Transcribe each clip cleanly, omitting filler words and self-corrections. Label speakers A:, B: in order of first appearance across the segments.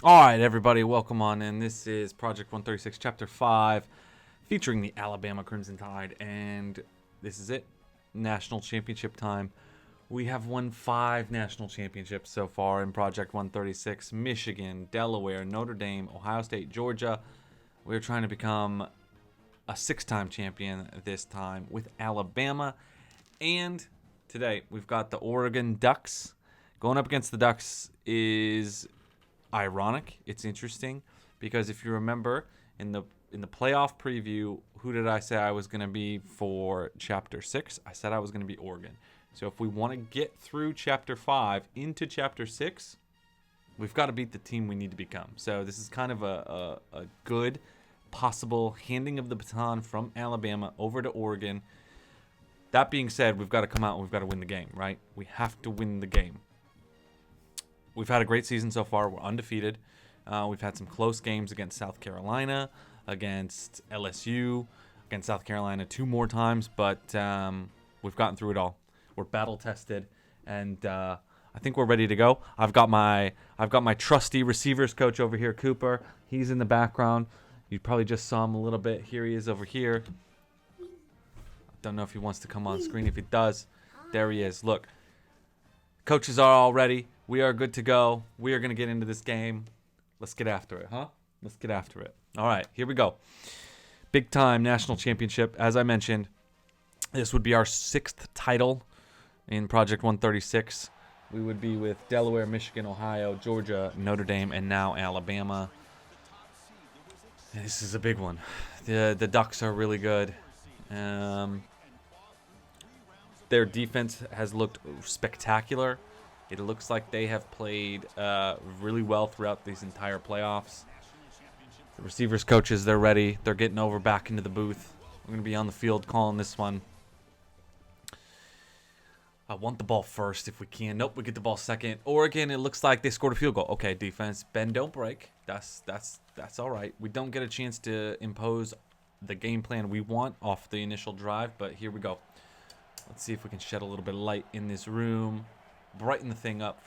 A: All right, everybody, welcome on in. This is Project 136, Chapter 5, featuring the Alabama Crimson Tide, and this is it, national championship time. We have won 5 national championships so far in Project 136, Michigan, Delaware, Notre Dame, Ohio State, Georgia. We're trying to become a 6-time champion this time with Alabama, and today we've got the Oregon Ducks. Going up against the Ducks is ironic. It's interesting because if you remember in the playoff preview, who did I say I was going to be for Chapter 6? I said I was going to be Oregon. So if we want to get through Chapter 5 into Chapter 6, we've got to beat the team we need to become. So this is kind of a good possible handing of the baton from Alabama over to Oregon. That being said, we've got to come out and we've got to win the game, right? We have to win the game. We've had a great season so far. We're undefeated. We've had some close games against South Carolina, against LSU, against South Carolina 2 more times, but we've gotten through it all. We're battle tested, and I think we're ready to go. I've got my trusty receivers coach over here, Cooper. He's in the background. You probably just saw him a little bit. Here he is over here. Don't know if he wants to come on screen. If he does, there he is. Look, coaches are all ready. We are good to go. We are going to get into this game. Let's get after it, huh? Let's get after it. All right, here we go. Big time national championship. As I mentioned, this would be our 6th title in Project 136. We would be with Delaware, Michigan, Ohio, Georgia, Notre Dame, and now Alabama. And this is a big one. The Ducks are really good. Their defense has looked spectacular. It looks like they have played really well throughout these entire playoffs. The receivers coaches, they're ready. They're getting over back into the booth. We're going to be on the field calling this one. I want the ball first if we can. Nope, we get the ball second. Oregon, it looks like they scored a field goal. Okay, defense, bend, don't break. That's all right. We don't get a chance to impose the game plan we want off the initial drive, but here we go. Let's see if we can shed a little bit of light in this room. Brighten the thing up.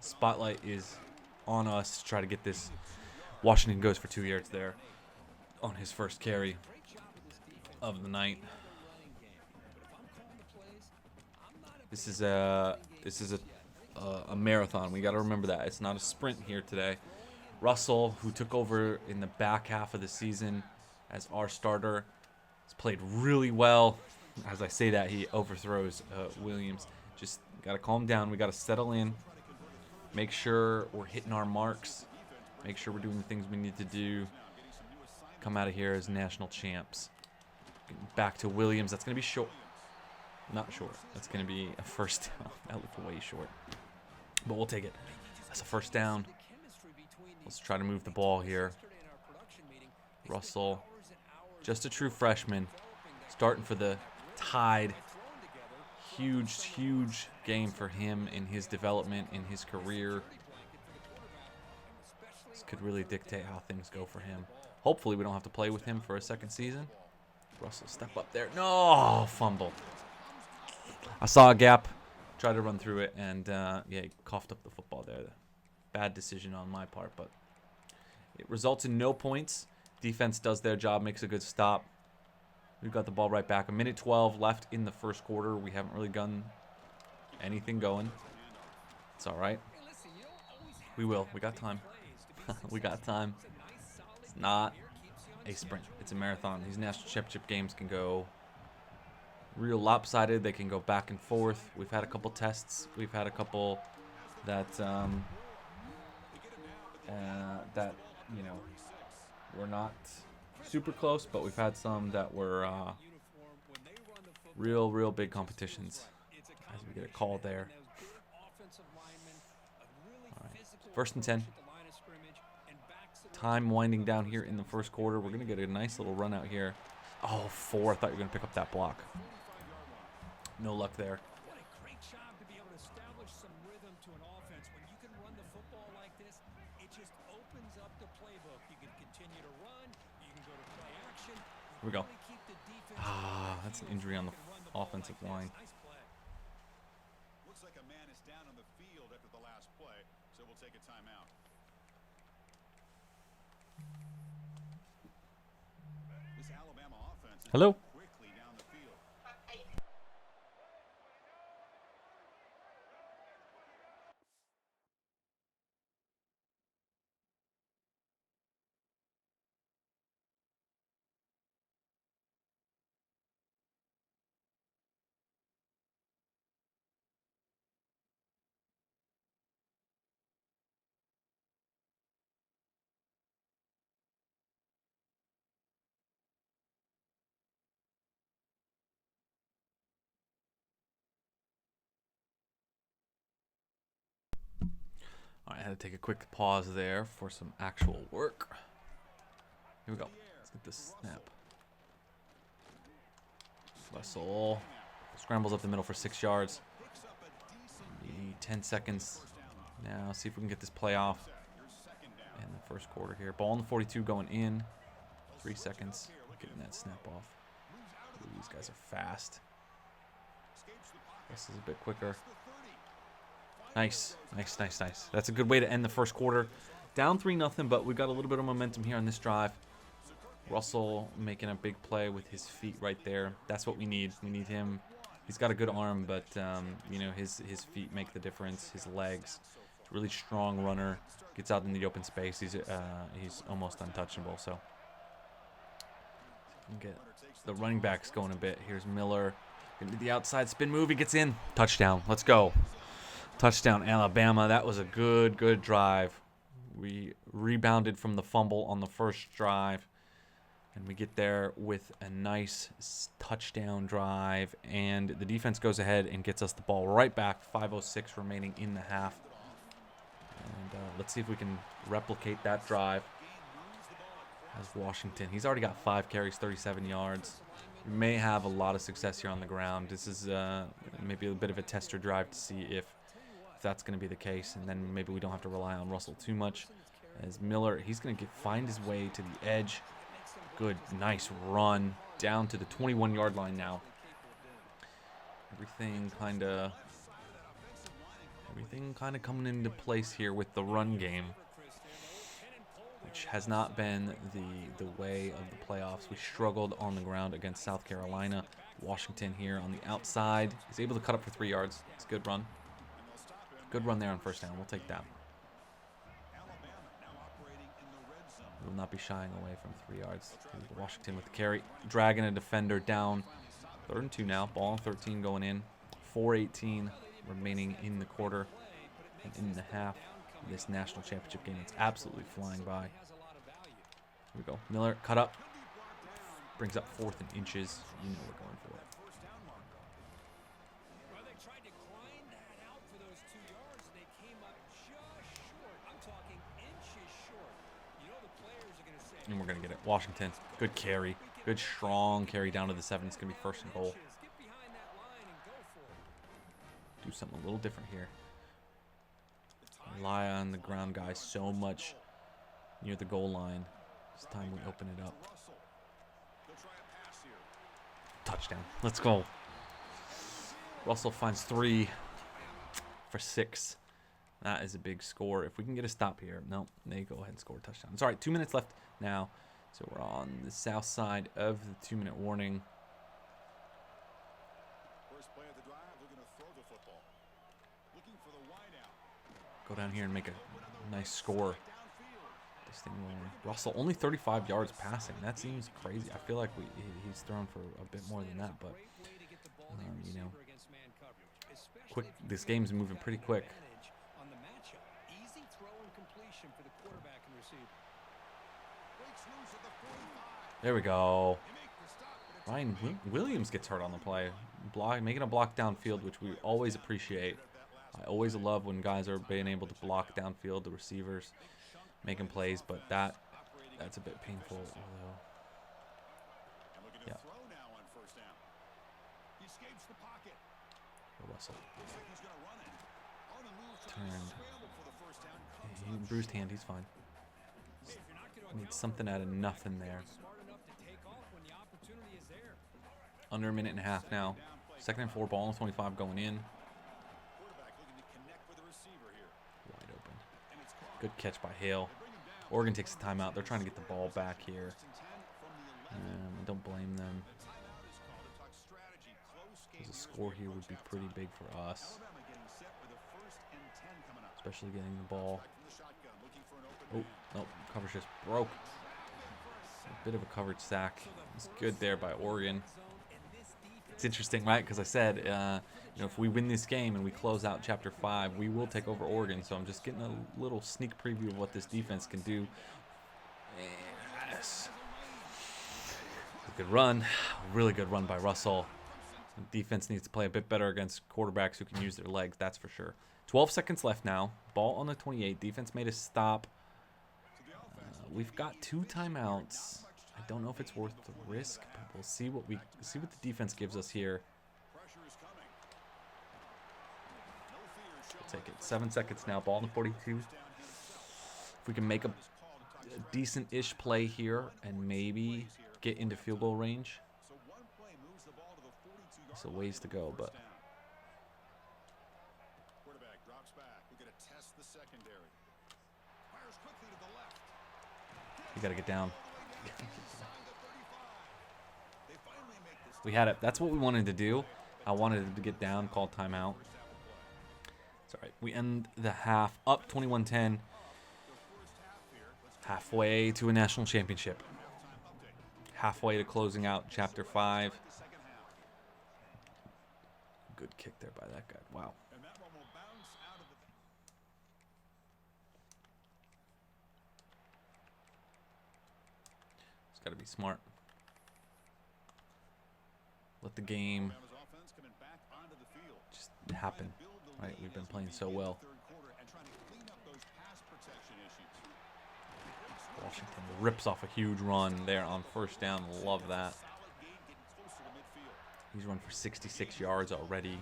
A: Spotlight is on us to try to get this. Washington goes for 2 yards there on his first carry of the night. This is a marathon. We got to remember that. It's not a sprint here today. Russell, who took over in the back half of the season as our starter, has played really well. As I say that, he overthrows Williams. Just got to calm down. We got to settle in. Make sure we're hitting our marks. Make sure we're doing the things we need to do. Come out of here as national champs. Getting back to Williams. That's going to be short. Not short. That's going to be a first down. That looked way short. But we'll take it. That's a first down. Let's try to move the ball here. Russell, just a true freshman. Starting for the Tide. Huge game for him in his development, in his career. This could really dictate how things go for him. Hopefully we don't have to play with him for a second season. Russell, step up there. No, fumble. I saw a gap, tried to run through it, and yeah, he coughed up the football there. Bad decision on my part, but it results in no points. Defense does their job, makes a good stop. We've got the ball right back. 1:12 left in the first quarter. We haven't really gotten anything going. It's all right. We will. We got time. We got time. It's not a sprint. It's a marathon. These national championship games can go real lopsided. They can go back and forth. We've had a couple tests. We've had a couple that we're not super close, but we've had some that were real big competitions. As we get a call there. All right. 1st and 10. Time winding down here in the first quarter. We're going to get a nice little run out here. Oh, 4. I thought you were going to pick up that block. No luck there. Here we go. That's an injury on the offensive line.
B: Looks like a man is down on the field after the last play, so we'll take a timeout.
A: Hello? All right, I had to take a quick pause there for some actual work. Here we go. Let's get this snap. Russell scrambles up the middle for 6 yards. 10 seconds. Now, see if we can get this play off in the first quarter here. Ball in the 42 going in. 3 seconds. Getting that snap off. Ooh, these guys are fast. This is a bit quicker. Nice. Nice, nice, nice. That's a good way to end the first quarter. Down 3-0, but we got a little bit of momentum here on this drive. Russell making a big play with his feet right there. That's what we need. We need him. He's got a good arm, but you know, his feet make the difference. His legs. He's a really strong runner. Gets out in the open space. He's almost untouchable. So we can get the running backs going a bit. Here's Miller. Gonna do the outside spin move. He gets in. Touchdown. Let's go. Touchdown, Alabama. That was a good drive. We rebounded from the fumble on the first drive. And we get there with a nice touchdown drive. And the defense goes ahead and gets us the ball right back. 5:06 remaining in the half. And let's see if we can replicate that drive. As Washington. He's already got 5 carries, 37 yards. We may have a lot of success here on the ground. This is maybe a bit of a tester drive to see if that's going to be the case. And then maybe we don't have to rely on Russell too much. As Miller, he's going to find his way to the edge. Good, nice run down to the 21-yard line now. Everything kind of coming into place here with the run game, which has not been the way of the playoffs. We struggled on the ground against South Carolina. Washington here on the outside is able to cut up for 3 yards. It's a good run. Good run there on first down. We'll take that. We will not be shying away from 3 yards. Washington with the carry. Dragging a defender down. 3rd and 2 now. Ball on 13 going in. 4:18 remaining in the quarter and in the half. This national championship game. It's absolutely flying by. Here we go. Miller cut up. Brings up 4th and inches. You know we're going for it. And we're going to get it. Washington. Good carry. Good strong carry down to the 7. It's going to be 1st and goal. Do something a little different here. Rely on the ground guys so much near the goal line. It's time we open it up. Touchdown. Let's go. Russell finds 3 for 6. That is a big score. If we can get a stop here. No, they go ahead and score a touchdown. It's all right. 2 minutes left now. So we're on the south side of the 2-minute warning. First play of the drive, looking to throw the football. Looking for the wide out. Go down here and make a nice score. This thing rolling. Russell only 35 yards passing. That seems crazy. I feel like he's thrown for a bit more than that, but you know, quick. This game's moving pretty quick. There we go. Ryan Williams gets hurt on the play. Making a block downfield, which we always appreciate. I always love when guys are being able to block downfield, the receivers making plays, but that's a bit painful. Although, yeah. Russell. Turned. He bruised hand. He's fine. Made something out of nothing there. Under a minute and a half now. 2nd and 4, ball on 25 going in. Wide open. Good catch by Hale. Oregon takes the timeout. They're trying to get the ball back here. I don't blame them. Because a score here would be pretty big for us. Especially getting the ball. Oh, no, coverage just broke. A bit of a coverage sack. It's good there by Oregon. It's interesting, right? Because I said, if we win this game and we close out Chapter 5, we will take over Oregon. So I'm just getting a little sneak preview of what this defense can do. Yes. A good run. Really good run by Russell. The defense needs to play a bit better against quarterbacks who can use their legs, that's for sure. 12 seconds left now. Ball on the 28. Defense made a stop. We've got 2 timeouts. I don't know if it's worth the risk, but we'll see what the defense gives us here. We'll take it. 7 seconds now. Ball on the 42. If we can make a decent-ish play here and maybe get into field goal range. It's a ways to go, but you got to get down. We had it. That's what we wanted to do. I wanted to get down, call timeout. It's all right. We end the half up 21-10. Halfway to a national championship. Halfway to closing out Chapter 5. Good kick there by that guy. Wow. It's got to be smart. Let the game just happen. Right? We've been playing so well. Washington rips off a huge run there on first down. Love that. He's run for 66 yards already.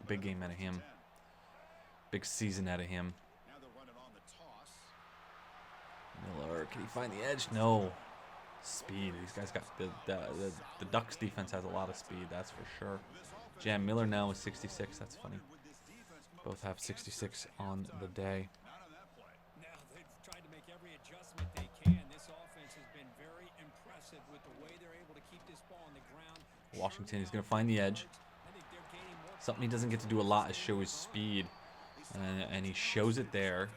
A: Big game out of him. Big season out of him. Miller, can he find the edge? No. Speed. These guys got the Ducks defense has a lot of speed, that's for sure. Jam Miller now is 66. That's funny. Both have 66 on the day. Washington is going to find the edge. Something he doesn't get to do a lot is show his speed. And he shows it there.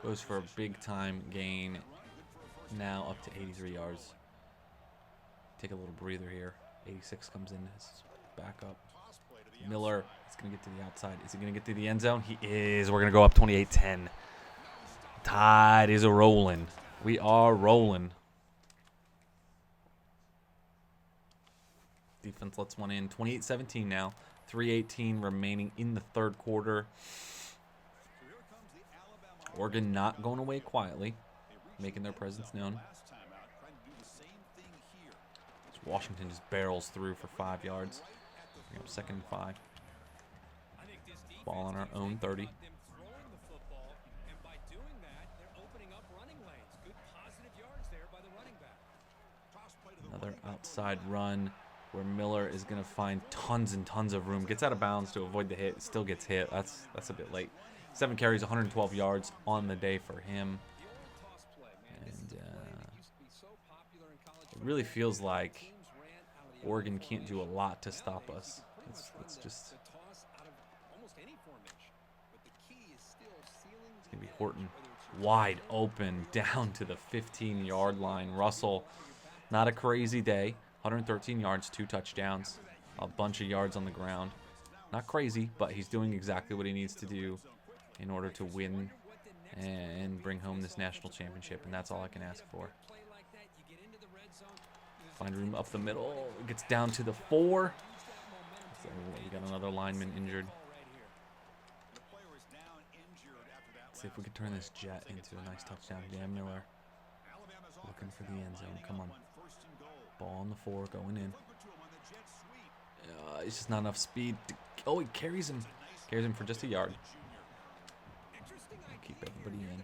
A: Goes for a big time gain. Now up to 83 yards. Take a little breather here. 86 comes in as backup. Miller is going to get to the outside. Is he going to get to the end zone? He is. We're going to go up 28-10. Tide is a-rolling. We are rolling. Defense lets one in. 28-17 now. 3:18 remaining in the third quarter. Oregon not going away quietly, making their presence known. As Washington just barrels through for 5 yards. Bring up 2nd and 5. Ball on our own 30. Another outside run where Miller is going to find tons and tons of room. Gets out of bounds to avoid the hit. Still gets hit. That's a bit late. 7 carries, 112 yards on the day for him. And it really feels like Oregon can't do a lot to stop us. It's just... It's going to be Horton. Wide open down to the 15-yard line. Russell, not a crazy day. 113 yards, 2 touchdowns, a bunch of yards on the ground. Not crazy, but he's doing exactly what he needs to do in order to win and bring home this national championship, and that's all I can ask for. Find room up the middle. It gets down to the 4. So we got another lineman injured. Let's see if we can turn this jet into a nice touchdown. Dan Miller looking for the end zone. Come on. Ball on the 4, going in. It's just not enough speed. Oh, he carries him. Carries him for just a yard. Keep everybody in.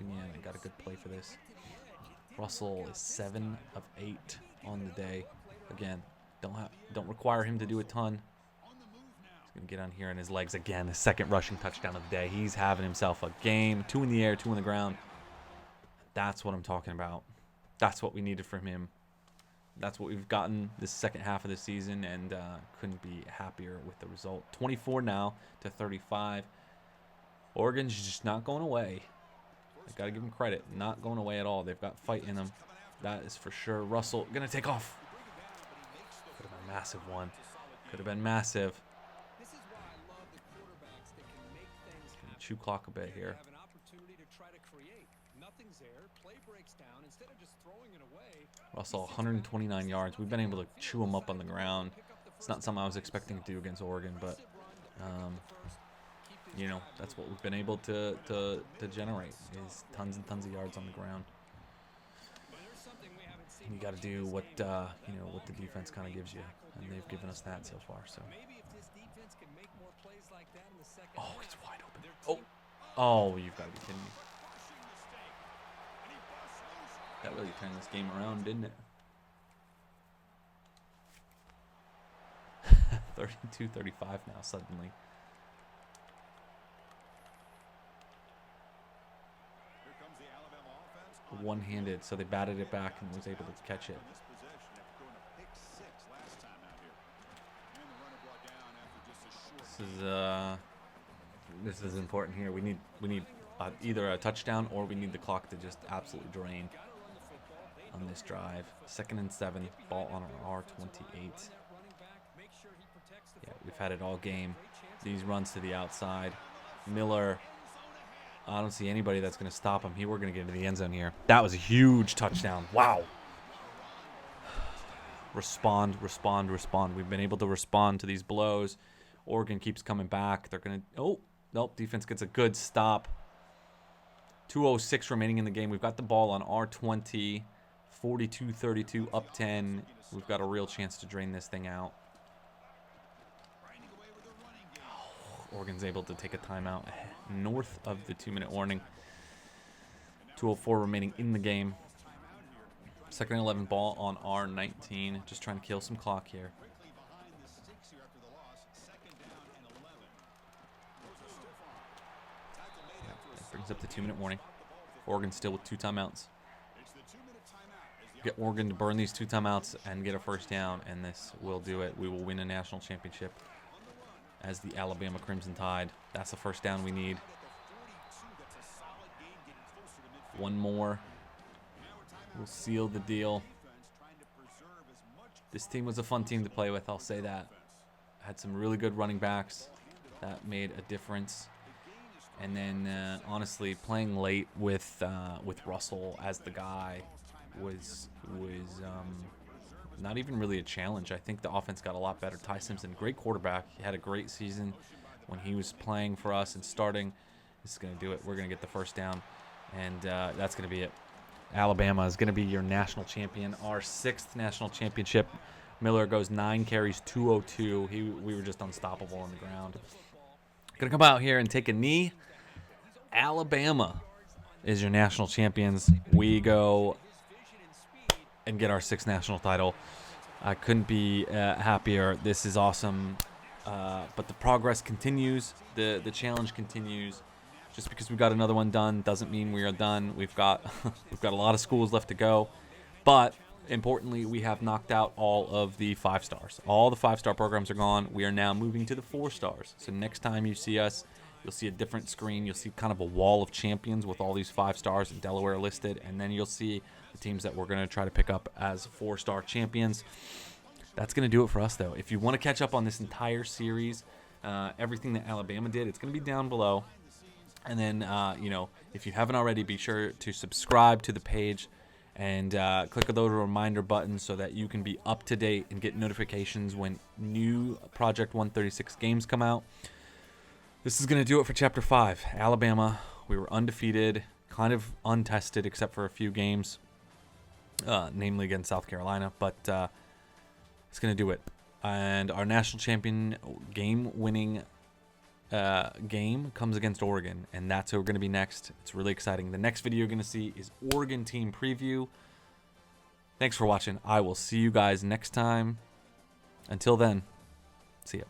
A: Again, I got a good play for this. Russell is 7 of 8 on the day. Again, don't require him to do a ton. He's going to get on here in his legs again. His 2nd rushing touchdown of the day. He's having himself a game. 2 in the air, 2 on the ground. That's what I'm talking about. That's what we needed from him. That's what we've gotten this second half of the season, and couldn't be happier with the result. 24 now to 35. Oregon's just not going away. I got to give them credit. Not going away at all. They've got fight in them. That is for sure. Russell going to take off. Could have been a massive one. Could have been massive. Chew clock a bit here. Russell, 129 yards. We've been able to chew him up on the ground. It's not something I was expecting to do against Oregon, but you know, that's what we've been able to generate, is tons and tons of yards on the ground. You got to do what you know, what the defense kind of gives you, and they've given us that so far. So, oh, he's wide open. Oh, you've got to be kidding me. That really turned this game around, didn't it? 32-35 now suddenly. One-handed, so they batted it back and was able to catch it. This is important here. We need either a touchdown, or we need the clock to just absolutely drain on this drive. 2nd and 7, ball on our R28. Yeah, we've had it all game. These runs to the outside. Miller, I don't see anybody that's going to stop him. We're going to get into the end zone here. That was a huge touchdown. Wow. Respond. We've been able to respond to these blows. Oregon keeps coming back. They're going to... Oh, nope. Defense gets a good stop. 2:06 remaining in the game. We've got the ball on R20. 42-32, up 10. We've got a real chance to drain this thing out. Oregon's able to take a timeout north of the 2-minute warning. 2:04 remaining in the game. 2nd and 11, ball on R19. Just trying to kill some clock here. Yeah, that brings up the 2-minute warning. Oregon still with 2 timeouts. Get Oregon to burn these 2 timeouts and get a first down, and this will do it. We will win a national championship as the Alabama Crimson Tide. That's the first down we need. One more will seal the deal. This team was a fun team to play with, I'll say that. Had some really good running backs that made a difference. And then, honestly, playing late with Russell as the guy was not even really a challenge. I think the offense got a lot better. Ty Simpson, great quarterback. He had a great season when he was playing for us and starting. This is going to do it. We're going to get the first down, and that's going to be it. Alabama is going to be your national champion, our 6th national championship. Miller goes 9 carries, 202. We were just unstoppable on the ground. Going to come out here and take a knee. Alabama is your national champions. We go and get our 6th national title. I couldn't be happier. This is awesome. But the progress continues. The challenge continues. Just because we got another one done doesn't mean we are done. We've got a lot of schools left to go. But importantly, we have knocked out all of the 5 stars. All the 5-star programs are gone. We are now moving to the 4 stars. So next time you see us, you'll see a different screen. You'll see kind of a wall of champions with all these 5 stars and Delaware listed. And then you'll see the teams that we're going to try to pick up as 4-star champions. That's going to do it for us, though. If you want to catch up on this entire series, everything that Alabama did, it's going to be down below. And then, if you haven't already, be sure to subscribe to the page and click the little reminder button so that you can be up to date and get notifications when new Project 136 games come out. This is going to do it for Chapter 5. Alabama, we were undefeated, kind of untested except for a few games, namely against South Carolina, but it's going to do it. And our national champion game-winning game comes against Oregon, and that's who we're going to be next. It's really exciting. The next video you're going to see is Oregon team preview. Thanks for watching. I will see you guys next time. Until then, see ya.